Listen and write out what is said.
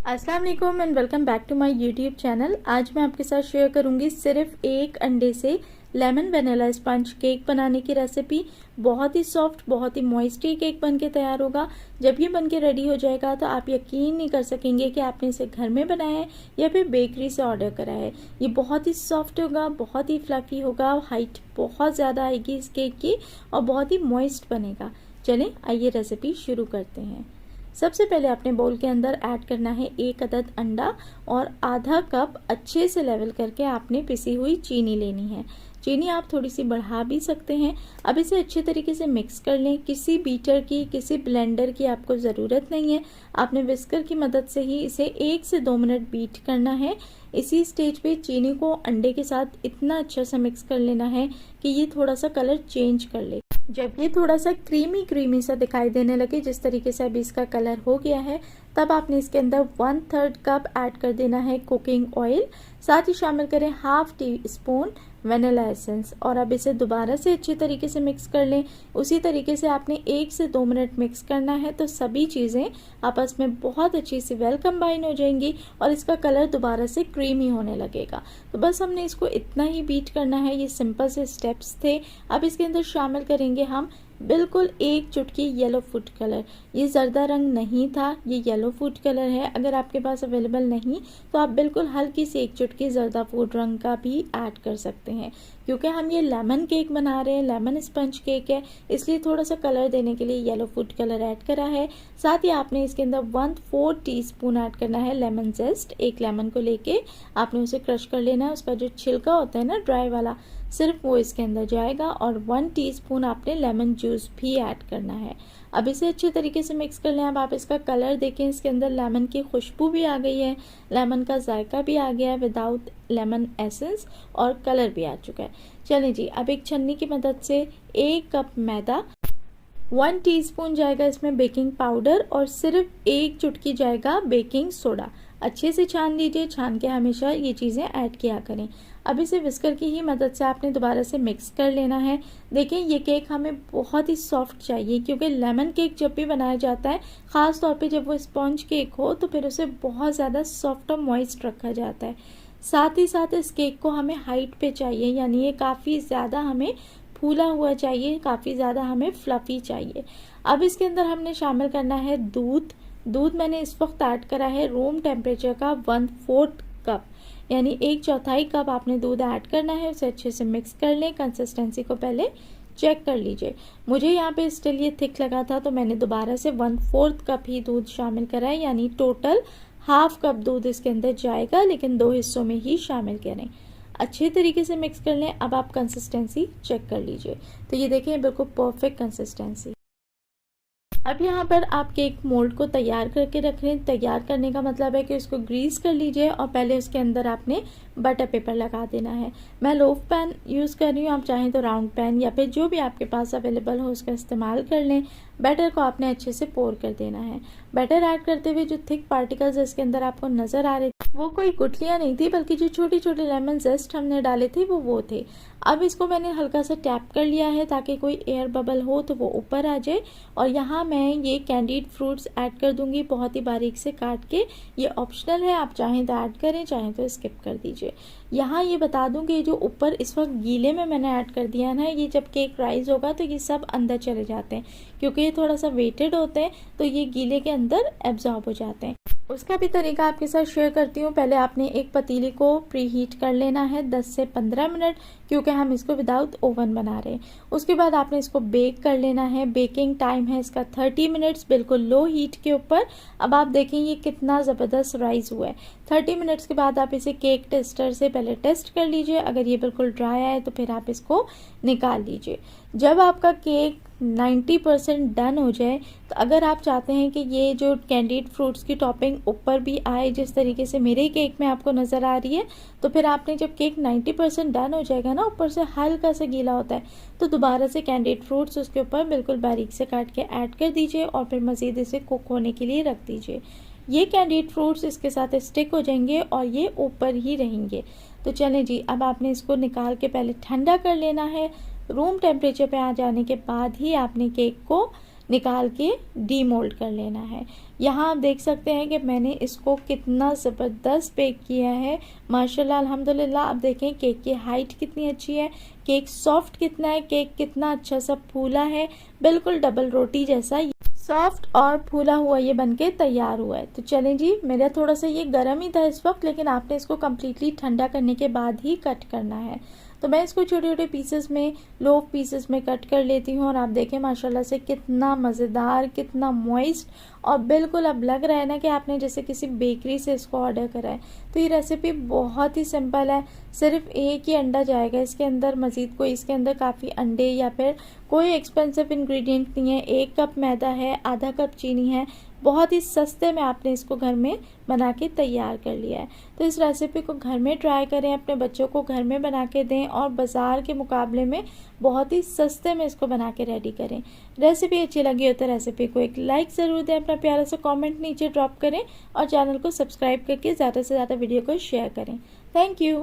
अस्सलाम वालेकुम and welcome back to my YouTube channel. आज मैं आपके साथ शेयर करूंगी सिर्फ एक अंडे से लेमन वनीला स्पंज केक बनाने की रेसिपी। बहुत ही सॉफ्ट, बहुत ही मॉइस्ट केक बनके तैयार होगा। जब ये बनके रेडी हो जाएगा तो आप यकीन नहीं कर सकेंगे कि आपने इसे घर में बनाया है या फिर बेकरी से ऑर्डर करा है। ये बहुत ही सॉफ्ट होगा, बहुत ही फ्लफी होगा, हाइट बहुत ज़्यादा आएगी इस केक की और बहुत ही मॉइस्ट बनेगा। चलें आइए रेसिपी शुरू करते हैं। सबसे पहले अपने बाउल के अंदर ऐड करना है 1 अदद अंडा और आधा कप अच्छे से लेवल करके आपने पिसी हुई चीनी लेनी है। चीनी आप थोड़ी सी बढ़ा भी सकते हैं। अब इसे अच्छे तरीके से मिक्स कर लें। किसी बीटर की, किसी ब्लेंडर की आपको ज़रूरत नहीं है। आपने विस्कर की मदद से ही इसे 1 से 2 मिनट बीट करना है। इसी स्टेज पे चीनी को अंडे के साथ इतना अच्छा सा मिक्स कर लेना है कि ये थोड़ा सा कलर चेंज कर ले। जब ये थोड़ा सा क्रीमी सा दिखाई देने लगे, जिस तरीके से अभी इसका कलर हो गया है, तब आपने इसके अंदर 1/3 कप ऐड कर देना है कुकिंग ऑयल। साथ ही शामिल करें half tea spoon vanilla essence और अब इसे दोबारा से अच्छी तरीके से मिक्स कर लें। उसी तरीके से आपने 1 से 2 मिनट मिक्स करना है तो सभी चीज़ें आपस में बहुत अच्छी सी वेल कंबाइन हो जाएंगी और इसका कलर दोबारा से क्रीमी होने लगेगा। तो बस हमने इसको इतना ही बीट करना है। ये सिंपल से स्टेप्स थे। अब इसके अंदर शामिल करेंगे हम बिल्कुल 1 चुटकी येलो फूड कलर। ये जर्दा रंग नहीं था, ये येलो फूड कलर है। अगर आपके पास अवेलेबल नहीं तो आप बिल्कुल हल्की सी 1 चुटकी जर्दा फूड रंग का भी ऐड कर सकते हैं। क्योंकि हम ये लेमन केक बना रहे हैं, लेमन स्पंज केक है, इसलिए थोड़ा सा कलर देने के लिए येलो फूड कलर ऐड करा है। साथ ही आपने इसके अंदर 1/4 टीस्पून ऐड करना है लेमन जेस्ट। एक लेमन को लेके आपने उसे क्रश कर लेना है। उसका जो छिलका होता है ना, ड्राई वाला, सिर्फ वो इसके अंदर जाएगा और 1 टीस्पून आपने लेमन जूस भी ऐड करना है। अब इसे अच्छे तरीके से मिक्स कर लें। अब आप इसका कलर देखें, इसके अंदर लेमन की खुशबू भी आ गई है, लेमन का जायका भी आ गया है विदाउट लेमन एसेंस और कलर भी आ चुका है। चलिए जी, अब एक छन्नी की मदद से 1 कप मैदा, 1 टीस्पून जाएगा इसमें बेकिंग पाउडर और सिर्फ 1 चुटकी जाएगा बेकिंग सोडा। अच्छे से छान लीजिए। छान के हमेशा ये चीज़ें ऐड किया करें। अब इसे विस्कर की ही मदद से आपने दोबारा से मिक्स कर लेना है। देखें, ये केक हमें बहुत ही सॉफ्ट चाहिए क्योंकि लेमन केक जब भी बनाया जाता है, ख़ास तौर पे जब वो स्पॉन्ज केक हो, तो फिर उसे बहुत ज़्यादा सॉफ्ट और मॉइस्ट रखा जाता है। साथ ही साथ इस केक को हमें हाइट पे चाहिए, यानी ये काफ़ी ज़्यादा हमें फूला हुआ चाहिए, काफ़ी ज़्यादा हमें फ्लफ़ी चाहिए। अब इसके अंदर हमने शामिल करना है दूध मैंने इस वक्त ऐड करा है रूम टेम्परेचर का 1/4 कप, यानी 1/4 कप आपने दूध ऐड करना है। उसे अच्छे से मिक्स कर लें। कंसिस्टेंसी को पहले चेक कर लीजिए। मुझे यहाँ पे स्टिल ये थिक लगा था तो मैंने दोबारा से 1/4 कप ही दूध शामिल करा है, यानी टोटल हाफ कप दूध इसके अंदर जाएगा, लेकिन 2 हिस्सों में ही शामिल करें। अच्छे तरीके से मिक्स कर लें। अब आप कंसिस्टेंसी चेक कर लीजिए। तो ये देखें, बिल्कुल परफेक्ट कंसिस्टेंसी। अब यहाँ पर आप केक मोल्ड को तैयार करके रख लें। तैयार करने का मतलब है कि उसको ग्रीस कर लीजिए और पहले उसके अंदर आपने बटर पेपर लगा देना है। मैं लोफ पैन यूज़ कर रही हूँ, आप चाहें तो राउंड पैन या फिर जो भी आपके पास अवेलेबल हो उसका इस्तेमाल कर लें। बैटर को आपने अच्छे से पोर कर देना है। बैटर ऐड करते हुए जो थिक पार्टिकल्स इसके अंदर आपको नज़र आ रहे थे, वो कोई गुठलियाँ नहीं थी, बल्कि जो छोटे छोटे लेमन जेस्ट हमने डाले थे वो थे। अब इसको मैंने हल्का सा टैप कर लिया है ताकि कोई एयर बबल हो तो वो ऊपर आ जाए। और यहाँ मैं ये कैंडीड फ्रूट्स ऐड कर दूंगी, बहुत ही बारीक से काट के। ये ऑप्शनल है, आप चाहें तो ऐड करें, चाहें तो स्किप कर दीजिए। यहाँ ये बता दूं कि जो ऊपर इस वक्त गीले में मैंने ऐड कर दिया है ना, ये जब केक राइज होगा तो ये सब अंदर चले जाते हैं, क्योंकि ये थोड़ा सा वेटेड होते हैं तो ये गीले के अंदर एब्जॉर्ब हो जाते हैं। उसका भी तरीका आपके साथ शेयर करती हूँ। पहले आपने एक पतीली को प्री हीट कर लेना है 10 से 15 मिनट, क्योंकि हम इसको विदाउट ओवन बना रहे हैं। उसके बाद आपने इसको बेक कर लेना है। बेकिंग टाइम है इसका 30 मिनट्स, बिल्कुल लो हीट के ऊपर। अब आप देखें ये कितना ज़बरदस्त राइज हुआ है। 30 मिनट्स के बाद आप इसे केक टेस्टर से पहले टेस्ट कर लीजिए। अगर ये बिल्कुल ड्राई आए तो फिर आप इसको निकाल लीजिए। जब आपका केक 90% डन हो जाए, तो अगर आप चाहते हैं कि ये जो कैंडीड फ्रूट्स की टॉपिंग ऊपर भी आए, जिस तरीके से मेरे केक में आपको नज़र आ रही है, तो फिर आपने जब केक 90% डन हो जाएगा ना, ऊपर से हल्का सा गीला होता है, तो दोबारा से कैंडीड फ्रूट्स उसके ऊपर बिल्कुल बारीक से काट के ऐड कर दीजिए और फिर मज़ीद इसे कुक होने के लिए रख दीजिए। ये कैंडीड फ्रूट्स इसके साथ स्टिक हो जाएंगे और ये ऊपर ही रहेंगे। तो चलें जी, अब आपने इसको निकाल के पहले ठंडा कर लेना है। रूम टेम्परेचर पे आ जाने के बाद ही आपने केक को निकाल के डीमोल्ड कर लेना है। यहाँ आप देख सकते हैं कि मैंने इसको कितना ज़बरदस्त बेक किया है माशाल्लाह अल्हम्दुलिल्लाह। आप देखें केक की हाइट कितनी अच्छी है, केक सॉफ्ट कितना है, केक कितना अच्छा सा फूला है, बिल्कुल डबल रोटी जैसा सॉफ्ट और फूला हुआ ये बनके तैयार हुआ है। तो चलें जी, मेरा थोड़ा सा ये गर्म ही था इस वक्त, लेकिन आपने इसको कम्प्लीटली ठंडा करने के बाद ही कट करना है। तो मैं इसको छोटे छोटे पीसेस में, लोफ पीसेस में कट कर लेती हूँ। और आप देखें माशाल्लाह से कितना मज़ेदार, कितना मॉइस्ट, और बिल्कुल अब लग रहा है ना कि आपने जैसे किसी बेकरी से इसको ऑर्डर करा है। तो ये रेसिपी बहुत ही सिंपल है, सिर्फ एक ही अंडा जाएगा इसके अंदर, मज़ीद कोई इसके अंदर काफ़ी अंडे या फिर कोई एक्सपेंसिव इंग्रेडिएंट नहीं है। 1 कप मैदा है, आधा कप चीनी है, बहुत ही सस्ते में आपने इसको घर में बना के तैयार कर लिया है। तो इस रेसिपी को घर में ट्राई करें, अपने बच्चों को घर में बना के दें और बाज़ार के मुकाबले में बहुत ही सस्ते में इसको बना के रेडी करें। रेसिपी अच्छी लगी हो तो रेसिपी को एक लाइक ज़रूर दें, अपना प्यारा सा कमेंट नीचे ड्रॉप करें और चैनल को सब्सक्राइब करके ज़्यादा से ज़्यादा वीडियो को शेयर करें। Thank you.